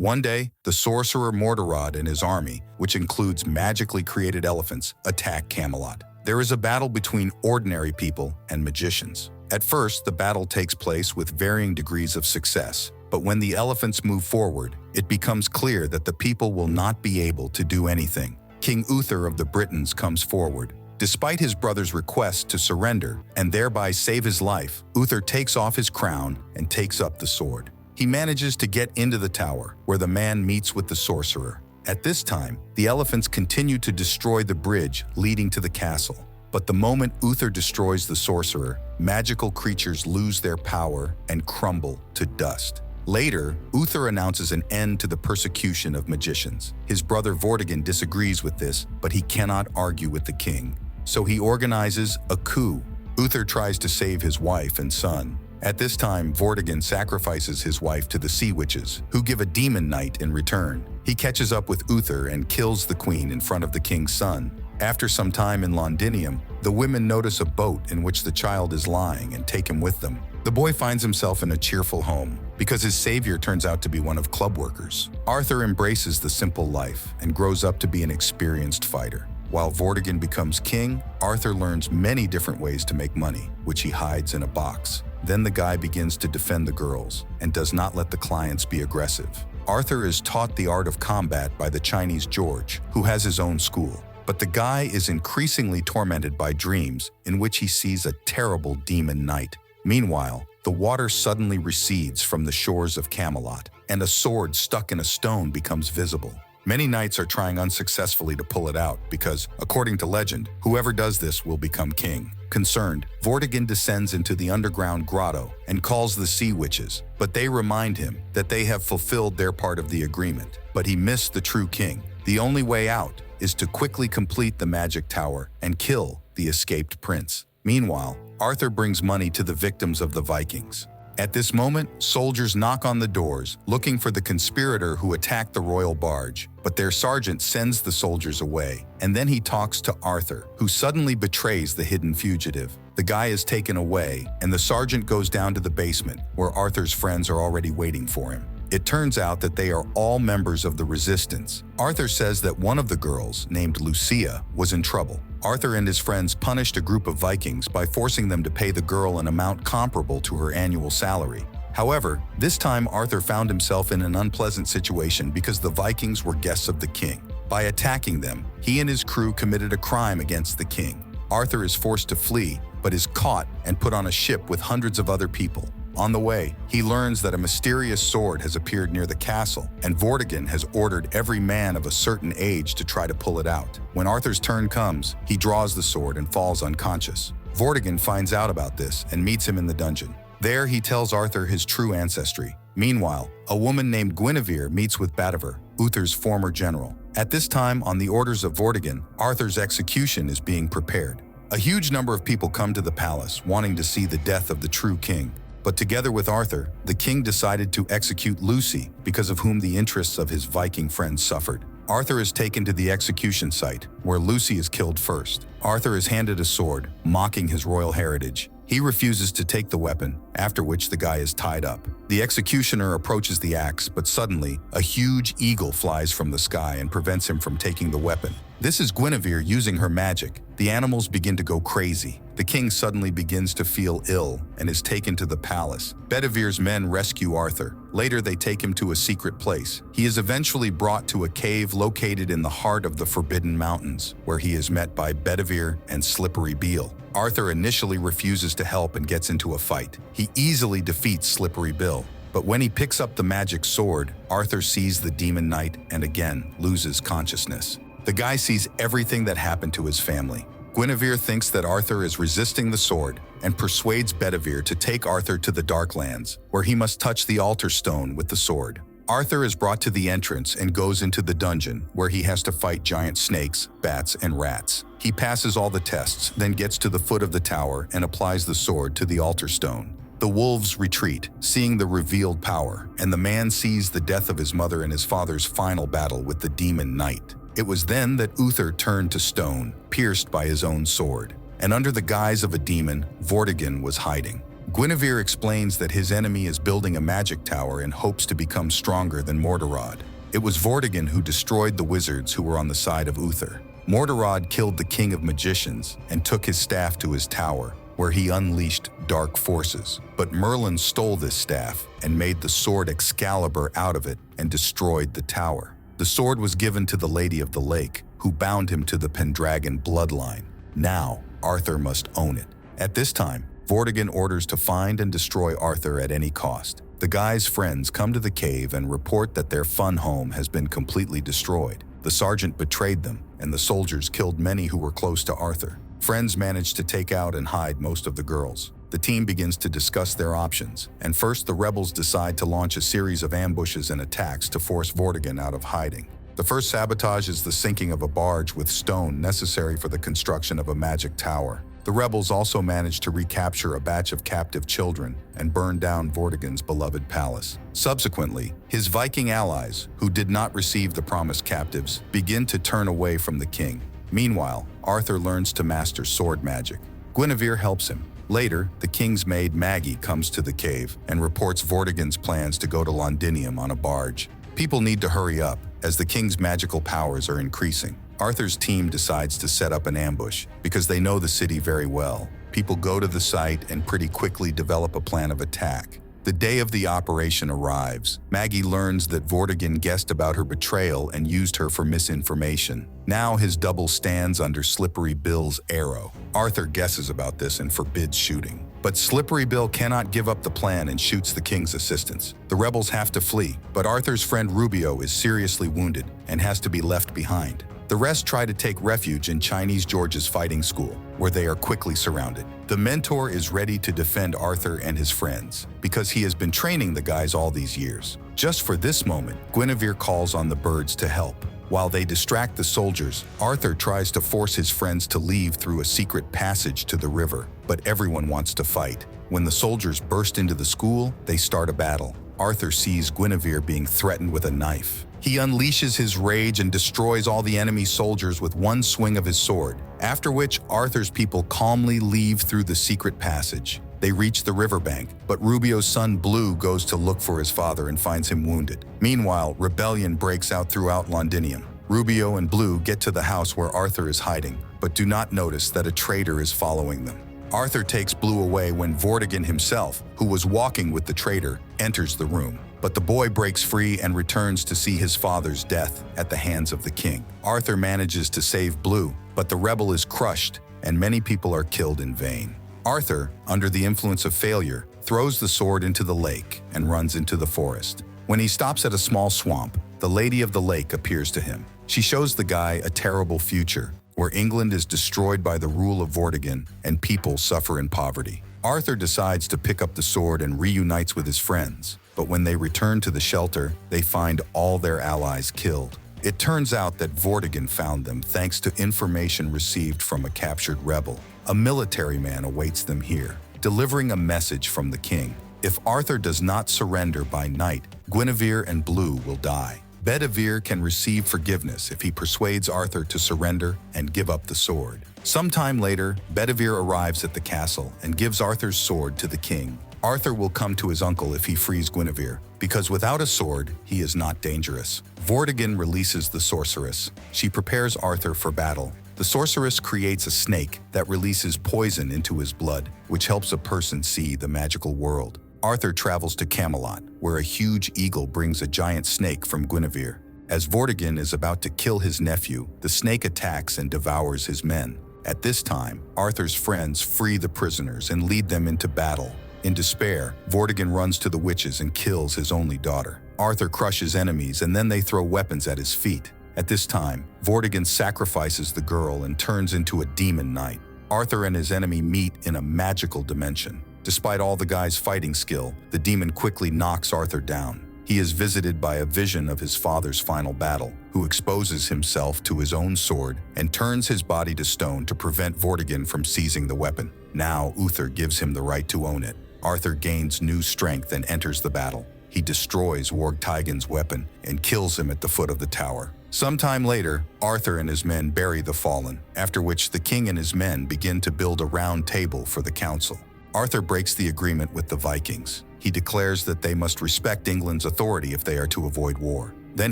One day, the sorcerer Mortarod and his army, which includes magically created elephants, attack Camelot. There is a battle between ordinary people and magicians. At first, the battle takes place with varying degrees of success, but when the elephants move forward, it becomes clear that the people will not be able to do anything. King Uther of the Britons comes forward. Despite his brother's request to surrender and thereby save his life, Uther takes off his crown and takes up the sword. He manages to get into the tower, where the man meets with the sorcerer. At this time, the elephants continue to destroy the bridge leading to the castle. But the moment Uther destroys the sorcerer, magical creatures lose their power and crumble to dust. Later, Uther announces an end to the persecution of magicians. His brother Vortigern disagrees with this, but he cannot argue with the king. So he organizes a coup. Uther tries to save his wife and son. At this time, Vortigern sacrifices his wife to the sea witches, who give a demon knight in return. He catches up with Uther and kills the queen in front of the king's son. After some time in Londinium, the women notice a boat in which the child is lying and take him with them. The boy finds himself in a cheerful home, because his savior turns out to be one of club workers. Arthur embraces the simple life and grows up to be an experienced fighter. While Vortigern becomes king, Arthur learns many different ways to make money, which he hides in a box. Then the guy begins to defend the girls and does not let the clients be aggressive. Arthur is taught the art of combat by the Chinese George, who has his own school. But the guy is increasingly tormented by dreams in which he sees a terrible demon knight. Meanwhile, the water suddenly recedes from the shores of Camelot, and a sword stuck in a stone becomes visible. Many knights are trying unsuccessfully to pull it out because, according to legend, whoever does this will become king. Concerned, Vortigern descends into the underground grotto and calls the sea witches, but they remind him that they have fulfilled their part of the agreement. But he missed the true king. The only way out is to quickly complete the magic tower and kill the escaped prince. Meanwhile, Arthur brings money to the victims of the Vikings. At this moment, soldiers knock on the doors, looking for the conspirator who attacked the royal barge. But their sergeant sends the soldiers away, and then he talks to Arthur, who suddenly betrays the hidden fugitive. The guy is taken away, and the sergeant goes down to the basement, where Arthur's friends are already waiting for him. It turns out that they are all members of the resistance. Arthur says that one of the girls, named Lucia, was in trouble. Arthur and his friends punished a group of Vikings by forcing them to pay the girl an amount comparable to her annual salary. However, this time Arthur found himself in an unpleasant situation because the Vikings were guests of the king. By attacking them, he and his crew committed a crime against the king. Arthur is forced to flee, but is caught and put on a ship with hundreds of other people. On the way, he learns that a mysterious sword has appeared near the castle, and Vortigern has ordered every man of a certain age to try to pull it out. When Arthur's turn comes, he draws the sword and falls unconscious. Vortigern finds out about this and meets him in the dungeon. There, he tells Arthur his true ancestry. Meanwhile, a woman named Guinevere meets with Bedivere, Uther's former general. At this time, on the orders of Vortigern, Arthur's execution is being prepared. A huge number of people come to the palace, wanting to see the death of the true king. But together with Arthur, the king decided to execute Lucy, because of whom the interests of his Viking friends suffered. Arthur is taken to the execution site, where Lucy is killed first. Arthur is handed a sword, mocking his royal heritage. He refuses to take the weapon, after which the guy is tied up. The executioner approaches the axe, but suddenly, a huge eagle flies from the sky and prevents him from taking the weapon. This is Guinevere using her magic. The animals begin to go crazy. The king suddenly begins to feel ill and is taken to the palace. Bedivere's men rescue Arthur. Later, they take him to a secret place. He is eventually brought to a cave located in the heart of the Forbidden Mountains, where he is met by Bedivere and Slippery Bill. Arthur initially refuses to help and gets into a fight. He easily defeats Slippery Bill. But when he picks up the magic sword, Arthur sees the demon knight and again loses consciousness. The guy sees everything that happened to his family. Guinevere thinks that Arthur is resisting the sword and persuades Bedivere to take Arthur to the Darklands, where he must touch the altar stone with the sword. Arthur is brought to the entrance and goes into the dungeon, where he has to fight giant snakes, bats, and rats. He passes all the tests, then gets to the foot of the tower and applies the sword to the altar stone. The wolves retreat, seeing the revealed power, and the man sees the death of his mother and his father's final battle with the demon knight. It was then that Uther turned to stone, pierced by his own sword. And under the guise of a demon, Vortigern was hiding. Guinevere explains that his enemy is building a magic tower in hopes to become stronger than Morderod. It was Vortigern who destroyed the wizards who were on the side of Uther. Morderod killed the king of magicians and took his staff to his tower, where he unleashed dark forces. But Merlin stole this staff and made the sword Excalibur out of it and destroyed the tower. The sword was given to the Lady of the Lake, who bound him to the Pendragon bloodline. Now, Arthur must own it. At this time, Vortigern orders to find and destroy Arthur at any cost. The guy's friends come to the cave and report that their fun home has been completely destroyed. The sergeant betrayed them, and the soldiers killed many who were close to Arthur. Friends manage to take out and hide most of the girls. The team begins to discuss their options, and first the rebels decide to launch a series of ambushes and attacks to force Vortigern out of hiding. The first sabotage is the sinking of a barge with stone necessary for the construction of a magic tower. The rebels also manage to recapture a batch of captive children and burn down Vortigern's beloved palace. Subsequently, his Viking allies, who did not receive the promised captives, begin to turn away from the king. Meanwhile, Arthur learns to master sword magic. Guinevere helps him. Later, the king's maid Maggie comes to the cave and reports Vortigern's plans to go to Londinium on a barge. People need to hurry up, as the king's magical powers are increasing. Arthur's team decides to set up an ambush because they know the city very well. People go to the site and pretty quickly develop a plan of attack. The day of the operation arrives. Maggie learns that Vortigern guessed about her betrayal and used her for misinformation. Now his double stands under Slippery Bill's arrow. Arthur guesses about this and forbids shooting. But Slippery Bill cannot give up the plan and shoots the king's assistants. The rebels have to flee, but Arthur's friend Rubio is seriously wounded and has to be left behind. The rest try to take refuge in Chinese George's fighting school, where they are quickly surrounded. The mentor is ready to defend Arthur and his friends, because he has been training the guys all these years. Just for this moment, Guinevere calls on the birds to help. While they distract the soldiers, Arthur tries to force his friends to leave through a secret passage to the river, but everyone wants to fight. When the soldiers burst into the school, they start a battle. Arthur sees Guinevere being threatened with a knife. He unleashes his rage and destroys all the enemy soldiers with one swing of his sword, after which Arthur's people calmly leave through the secret passage. They reach the riverbank, but Rubio's son Blue goes to look for his father and finds him wounded. Meanwhile, rebellion breaks out throughout Londinium. Rubio and Blue get to the house where Arthur is hiding, but do not notice that a traitor is following them. Arthur takes Blue away when Vortigern himself, who was walking with the traitor, enters the room. But the boy breaks free and returns to see his father's death at the hands of the king. Arthur manages to save Blue, but the rebel is crushed and many people are killed in vain. Arthur, under the influence of failure, throws the sword into the lake and runs into the forest. When he stops at a small swamp, the Lady of the Lake appears to him. She shows the guy a terrible future, where England is destroyed by the rule of Vortigern and people suffer in poverty. Arthur decides to pick up the sword and reunites with his friends. But when they return to the shelter, they find all their allies killed. It turns out that Vortigern found them thanks to information received from a captured rebel. A military man awaits them here, delivering a message from the king. If Arthur does not surrender by night, Guinevere and Blue will die. Bedivere can receive forgiveness if he persuades Arthur to surrender and give up the sword. Sometime later, Bedivere arrives at the castle and gives Arthur's sword to the king. Arthur will come to his uncle if he frees Guinevere, because without a sword, he is not dangerous. Vortigern releases the sorceress. She prepares Arthur for battle. The sorceress creates a snake that releases poison into his blood, which helps a person see the magical world. Arthur travels to Camelot, where a huge eagle brings a giant snake from Guinevere. As Vortigern is about to kill his nephew, the snake attacks and devours his men. At this time, Arthur's friends free the prisoners and lead them into battle. In despair, Vortigern runs to the witches and kills his only daughter. Arthur crushes enemies and then they throw weapons at his feet. At this time, Vortigern sacrifices the girl and turns into a demon knight. Arthur and his enemy meet in a magical dimension. Despite all the guy's fighting skill, the demon quickly knocks Arthur down. He is visited by a vision of his father's final battle, who exposes himself to his own sword and turns his body to stone to prevent Vortigern from seizing the weapon. Now Uther gives him the right to own it. Arthur gains new strength and enters the battle. He destroys Vortigern's weapon and kills him at the foot of the tower. Sometime later, Arthur and his men bury the fallen, after which the king and his men begin to build a round table for the council. Arthur breaks the agreement with the Vikings. He declares that they must respect England's authority if they are to avoid war. Then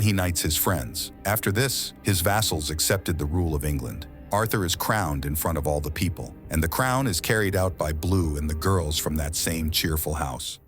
he knights his friends. After this, his vassals accepted the rule of England. Arthur is crowned in front of all the people, and the crown is carried out by Blue and the girls from that same cheerful house.